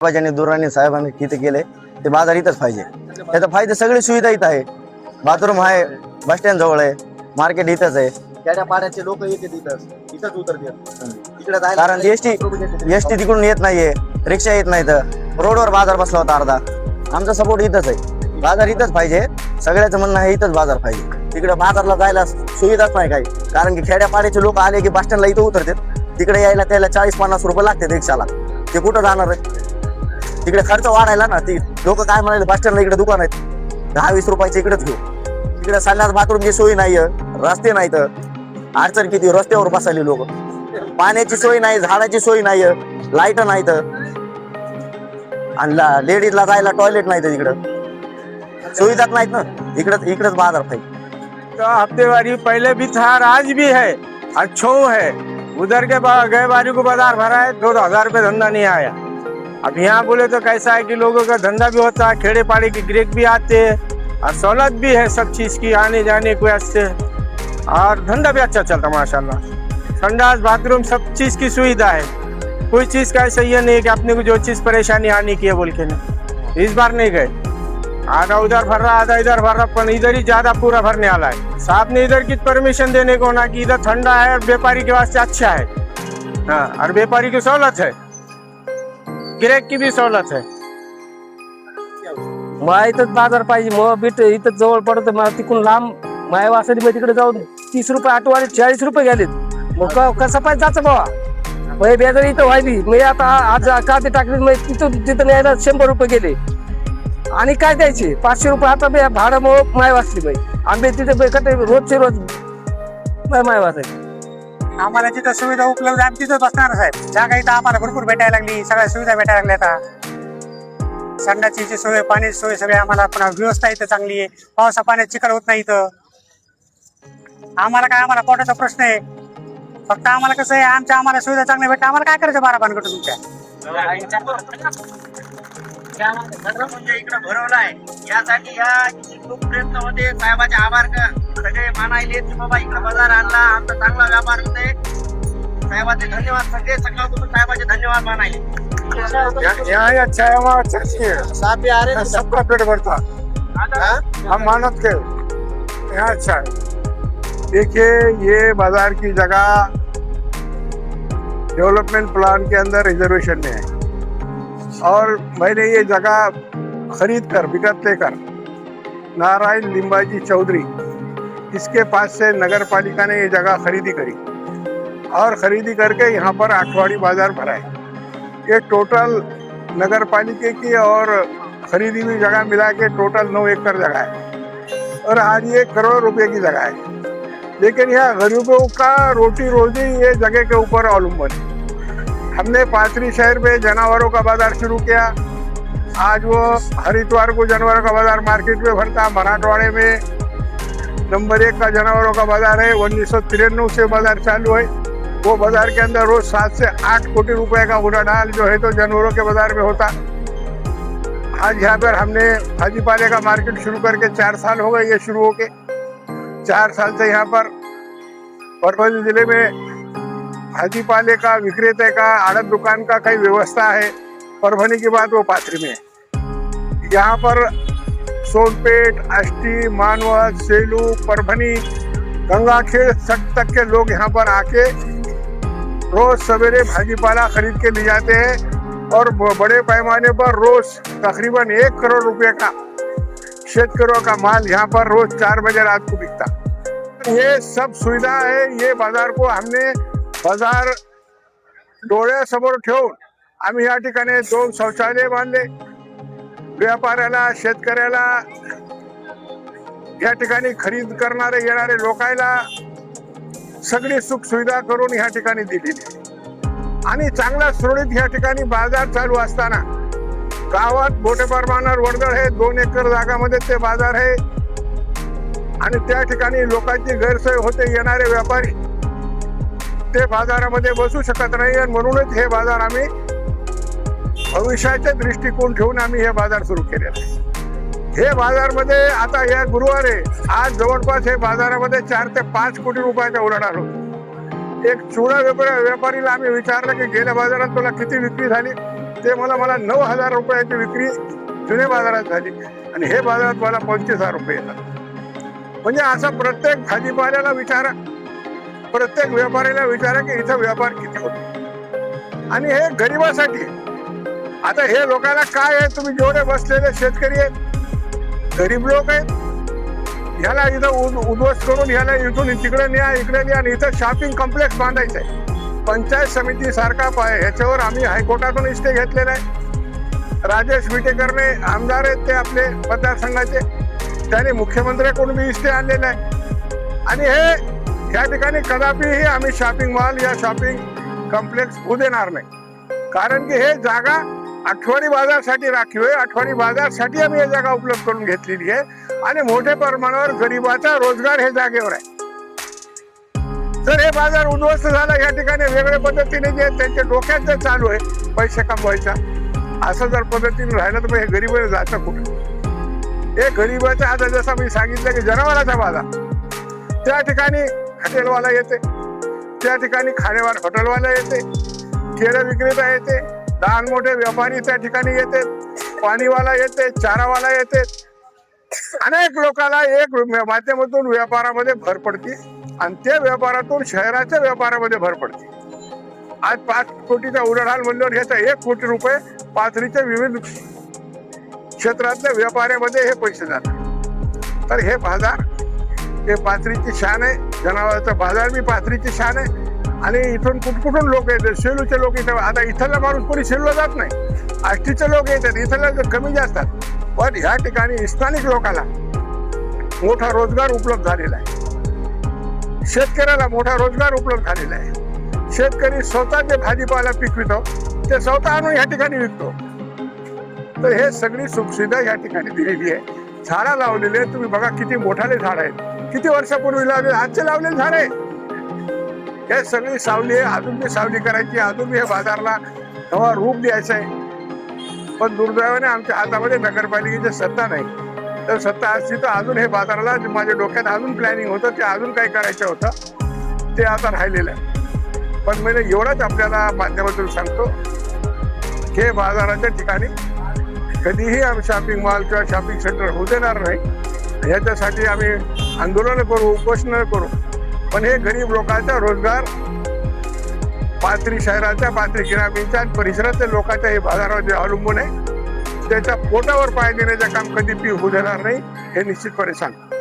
ज्यांनी दुराणी साहेबांनी किती केले ते बाजार इथंच पाहिजे. त्याचा फायदा सगळी सुविधा इथं आहे. बाथरूम आहे, बस स्टँड जवळ आहे, मार्केट इथंच आहे. खेड्या पाड्याचे लोक येतात इथंच उतरतात तिकडे. कारण एसटी तिकडून येत नाहीये, रिक्षा येत नाहीत, रोडवर बाजार बसला होता अर्धा. आमचा सपोर्ट इथंच आहे, बाजार इथंच पाहिजे. सगळ्याचं म्हणणं आहे इथंच बाजार पाहिजे. तिकडे बाजारला जायला सुविधाच नाही काही. कारण की खेड्यापाड्याचे लोक आले की बस स्टँडला इथं उतरतात. तिकडे यायला त्याला 40-50 रुपये लागतात रिक्षाला. ते कुठं जाणार आहे? तिकडे खर्च वाढायला ना. ती लोक काय म्हणाले, बस स्टँडला इकडे दुकान आहेत, 10-20 रुपयाचे इकडेच घेऊ. तिकडे संडास बाथरूमची सोय नाहीये, रस्ते नाहीत, अडचण किती. रस्त्यावर बसायले लोक, पाण्याची सोय नाही, झाडाची सोय नाही, लाईट नाहीत, आणि लेडीजला जायला टॉयलेट नाही. तिकडं सुविधाच नाहीत ना. इकडेच बाजार पाहिजे. तो हफ्तेवारी पहले भी था और आज भी है, अच्छो है. उधर के गए बारी को बाजार भरा है, 2,000 रुपये धंधा नहीं आया. अब यहाँ बोले तो कैसा है कि लोगों का धंधा भी होता है, खेड़े पाड़े के ग्राहक भी आते हैं और सहूलत भी है सब चीज़ की, आने जाने को वास्ते, और धंधा भी अच्छा चलता माशाल्लाह. संडास बाथरूम सब चीज़ की सुविधा है. कोई चीज़ का ऐसा ये नहीं है कि अपने को जो चीज़ परेशानी आने की है बोल के नहीं. इस बार नहीं गए, आधा उधर भर रहा आधा इधर भर रहा, पर इधर ही ज्यादा पूरा भरने वाला है. साहब ने इधर की परमिशन देने को ना कि इधर ठंडा है और व्यापारी के वास्ते अच्छा है. हाँ, और व्यापारी की सहूलत है, गिराहक की भी सहूलत है. मला इथंच बाजार पाहिजे. मग बीट इथं जवळ पडतं. मला तिकडून लांब माया वासरी मग तिकडे जाऊन 30 रुपये आठवडे 40 रुपये गेलेत. मग कसं पाहिजे जायचं बाबा. मग बेजार इथं व्हायली. मी आता आज कांदे टाकले, मग तिथं न्यायला 100 रुपये गेले. आणि काय द्यायचे 500 रुपये. आता भाडं मग माय वाचली बाई. आंबे तिथे कटे रोजचे रोज माय वाचायचे. आम्हाला तिथं सुविधा उपलब्ध, आम्ही तिथं बसणार साहेब. जागा इथं आम्हाला भरपूर भेटायला लागली, सगळ्या सुविधा भेटायला लागल्या. आता संडासची सोय, पाण्याची सोय सगळी आम्हाला, पण व्यवस्था इथं चांगली आहे. पावसा पाण्यात चिखल होत नाही इथं. आम्हाला पोटाचा प्रश्न आहे. फक्त आम्हाला कसं आहे, आम्हाला सुविधा चांगल्या भेटतात. आम्हाला काय करायचं 12 पानगट तुमच्या म्हणजे इकडे भरवलाय. यासाठी या खूप प्रयत्नामध्ये साहेबाचे आभार सगळे मानायले की बाबा इकडे बाजार आणला, आमचा चांगला व्यापार होते. साहेबाचे धन्यवाद. सगळे सकाळपासून साहेबाचे धन्यवाद मानायले. यहाँ अच्छा है, वहाँ अच्छा है. साहब भी आ रहे हैं. सबका पेट भरता, हम मानत के यहाँ अच्छा है. देखिए, ये बाजार की जगह डेवलपमेंट प्लान के अंदर रिजर्वेशन में है, और मैंने ये जगह खरीद कर विकत लेकर नारायण लिंबाजी चौधरी, इसके पास से नगर पालिका ने ये जगह खरीदी करी, और खरीदी करके यहाँ पर आठवाड़ी बाजार भरा है. ये टोटल नगर पालिका की और खरीदी हुई जगह मिला के टोटल 9 एकड़ जगह है, और आज ये 1 करोड़ रुपए की जगह है. लेकिन यहाँ गरीबों का रोटी रोजी ये जगह के ऊपर अवलंबन है. हमने पाथरी शहर में जानवरों का बाजार शुरू किया. आज वो हर इतवार को जानवरों का बाजार मार्केट में भरता. मराठवाड़े में नंबर 1 का जानवरों का बाजार है. 1993 से बाजार चालू है. वो बाजार के अंदर रोज 7 से 8 कोटी रुपए का उड़ाडाल जो है तो जानवरों के बाजार में होता. आज यहाँ पर हमने हाजीपाले का मार्केट शुरू करके 4 साल हो गए. ये शुरू होके 4 साल से यहाँ पर परभणी जिले में हाजीपाले का, विक्रेता का, आड़त दुकान का कई व्यवस्था है. परभणी के बाद वो पाथरी में है. यहाँ पर सोनपेट, अष्टी, मानवत, सेलू, परभणी, गंगाखेड़ तक के लोग यहाँ पर आके रोज सवेरे भाजीपाला खरीद के ले जाते हैं, और बड़े पैमाने पर रोज तकरीबन 1 करोड़ रुपए का शेतकरों का माल यहाँ पर रोज 4 बजे रात को बिकता. ये सब सुविधा है. ये बाजार को हमने बाजार डोळ्यासमोर ठेवून आम्ही या ठिकाणी 2 शौचालय बांधले. व्यापाऱ्याला, शेतकऱ्याला, या ठिकाणी खरीद करणारे येणारे लोकायला सगळी सुख सुविधा करून या ठिकाणी दिलेली. आणि चांगला सुरळीत या ठिकाणी बाजार चालू असताना गावात मोठ्या प्रमाणावर वर्दळ आहे. 2 एकर जागामध्ये ते बाजार आहे, आणि त्या ठिकाणी लोकांची गैरसोय होते. येणारे व्यापारी ते बाजारामध्ये बसू शकत नाही, आणि म्हणूनच हे बाजार आम्ही भविष्याचे दृष्टिकोन ठेवून आम्ही हे बाजार सुरू केलेलं आहे. हे बाजारमध्ये आता या गुरुवारी आज जवळपास हे बाजारामध्ये 4 ते 5 कोटी रुपयाचा उलाढाल होतो. एक चुडा व्यापारीला आम्ही विचारलं की गेल्या बाजारात तुला किती विक्री झाली. ते मला 9,000 रुपयाची विक्री जुन्या बाजारात झाली आणि हे बाजारात मला 25,000 रुपये येतात. म्हणजे असा प्रत्येक भाजीपाल्याला विचारा, प्रत्येक व्यापाऱ्याला विचारा की इथं व्यापार किती होतो. आणि हे गरिबासाठी. आता हे लोकांना काय आहे, तुम्ही जेवढे बसलेले शेतकरी आहेत, गरीब लोक आहेत, ह्याला इथं उद्ध्वस्त करून ह्याला इथून तिकडे न्या, इकडे न्या आणि इथं शॉपिंग कॉम्प्लेक्स बांधायचं आहे. पंचायत समिती सारखा ह्याच्यावर आम्ही हायकोर्टातून स्टे घेतलेला आहे. राजेश विटेकरने आमदार आहेत ते आपले मतदारसंघाचे, त्याने मुख्यमंत्र्याकडून बी स्टे आणलेला आहे. आणि हे या ठिकाणी कदापिही आम्ही शॉपिंग मॉल या शॉपिंग कॉम्प्लेक्स होऊ देणार नाही. कारण की हे जागा आठवडी बाजारसाठी राखीव आहे. आठवडी बाजारसाठी आम्ही ही जागा उपलब्ध करून घेतलेली आहे आणि मोठ्या प्रमाणावर गरिबाचा रोजगार हे जागेवर आहे. जर हे बाजार उद्ध्वस्त झाला, या ठिकाणी वेगळ्या पद्धतीने जे त्यांच्या डोक्यात जे चालू आहे पैसे कमवायचा, असं जर पद्धतीने राहिलं तर हे गरीब जातं कुठे. हे गरीबाचा आता जसं मी सांगितलं की जनावरांचा बाजार, त्या ठिकाणी हॉटेलवाला येते, त्या ठिकाणी खाणेवाला हॉटेलवाला येते, केळं विक्रेता येते, लहान मोठे व्यापारी त्या ठिकाणी येते, पाणीवाला येते, चारावाला येते. अनेक लोकांना एक माध्यमातून व्यापारामध्ये भर पडते आणि त्या व्यापारातून शहराच्या व्यापारामध्ये भर पडते. आज 5 कोटीचा उलाढाल म्हणल्यावर ह्याचा 1 कोटी रुपये पाथरीच्या विविध क्षेत्रातल्या व्यापाऱ्यामध्ये हे पैसे जातात. तर हे बाजार हे पाथरीची शान आहे. जनावरांचा बाजार बी पाथरीची शान आहे. आणि इथून कुठकुठून लोक येतात, सेलूचे लोक इथं. आता इथला माणूस कोणी सेलूला जात नाही, आष्टीचे लोक येतात, इथला कमी जास्तात. पण ह्या ठिकाणी स्थानिक लोकांना मोठा रोजगार उपलब्ध झालेला आहे. शेतकऱ्याला मोठा रोजगार उपलब्ध झालेला आहे. शेतकरी स्वतः जे भाजीपाला पिकवितो ते स्वतः आणून या ठिकाणी विकतो. तर हे सगळी सुखसुविधा या ठिकाणी दिलेली आहे. झाडं लावलेली आहे. तुम्ही बघा किती मोठाले झाड आहेत, किती वर्षापूर्वी लावले, आजचे लावलेले झाड आहे. हे सगळी सावली आहे. अजून बी सावली करायची, अजून बी हे बाजारला नवा रूप द्यायचं आहे. पण दुर्दैवाने आमच्या हातामध्ये नगरपालिकेची सत्ता नाही. तर सत्ता असती तर अजून हे बाजाराला माझ्या डोक्यात अजून प्लॅनिंग होतं, ते अजून काही करायचं होतं, ते आता राहिलेलं आहे. पण मी एवढंच आपल्याला माध्यमातून सांगतो की हे बाजाराच्या ठिकाणी कधीही आम्ही शॉपिंग मॉल किंवा शॉपिंग सेंटर होऊ देणार नाही. याच्यासाठी आम्ही आंदोलनं करू, उपोषणं करू. पण हे गरीब लोकांचा रोजगार पाथरी शहराच्या, पाथरी ग्रामीणच्या परिसरातल्या लोकांच्या हे बाजारावर जे अवलंबून आहे, त्याच्या पोटावर पाय देण्याचं काम कधी होऊ देणार नाही, हे निश्चितपणे सांगतो.